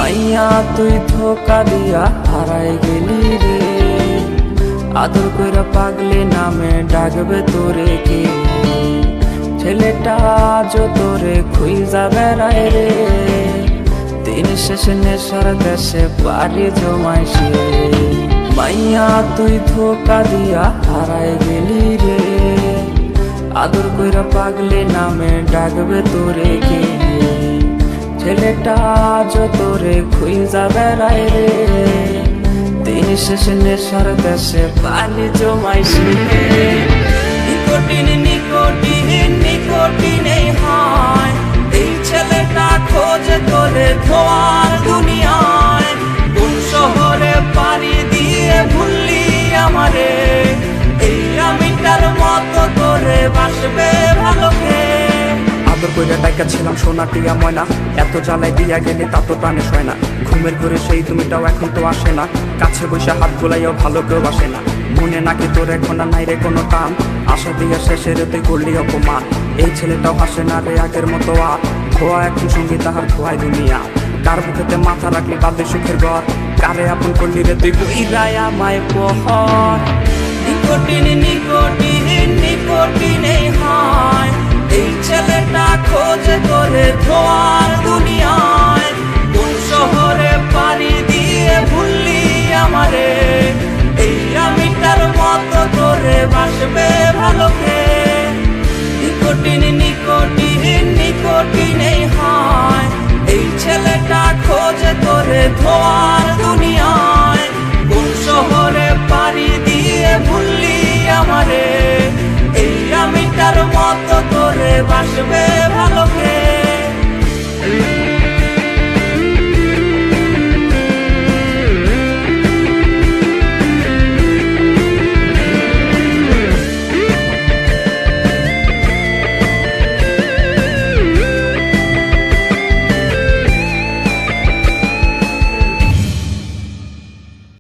মাইয়া তুই ধোকা দিয়া হারাই গেলি রে, আদর কইরা পাগলি নামে ডাকবে তোরে কে? ছেলেটা আজ তোরে খুঁজা বেড়ায় রে, দিন শেষে নেশার দেশে পারি জমাইছে। মাইয়া তুই ধোকা দিয়া হারাই গেলি রে, আদর কইরা পাগলি নামে ডাকবে তোরে কে? ছেলেটা আজ তোরে খুঁজা বেড়ায় রে, দিন শেষে নেশার দেশে পানি জমাইছে। নিকোটিন নিকোটিন নিকোটিন এই হয়, এই ছেলেটা খোঁজে তোরে ধোয়ার দুনিয়ায়। কোন শহরে পাড়ি দিয়ে ভুললি আমারে, এই আমিটার মতো তোরে বাসবে ভালো কে? আদর কইরা ডাইকা ছিলাম সোনা টিয়া ময়না, এত জ্বালাই দিয়া গেলে তা তো প্রাণে সয় না। ঘুমের ঘরে সেই তুমিটাও এখন তো আসে না, কাছে বসে হাত গোলাইও ভালো কেউ বাসে না। মনে নাকি তোর এখন আর নাই রে কোনো টান, আশা দিয়া শেষের তুই করলি অপমান। এই ছেলেটাও হাসে না রে আগের মতো আর, খোয়া এখন সঙ্গী তাহার খোয়াই দুনিয়া। কার বুকেতে মাথা রাখলি বাদে সুখের ঘর, কারে আপন করলি রে তুই বইরাই আমায় পহর। নিকোটিন নিকোটিন নিকোটিন এই হয়, এই ছেলেটা খোঁজে তোরে ধোয়ার দুনিয়ায়। কোন শহরে পাড়ি দিয়ে ভুললি আমারে, এই আমিটার মতো তোরে বাসবে ভালো কে? নিকোটিন নিকোটিন নিকোটিন এই হয়, এই ছেলেটা খোঁজে তোরে ধোয়ার দুনিয়ায়। কোন শহরে পাড়ি দিয়ে ভুললি আমারে, এই আমিটার মতো তোরে বাসবে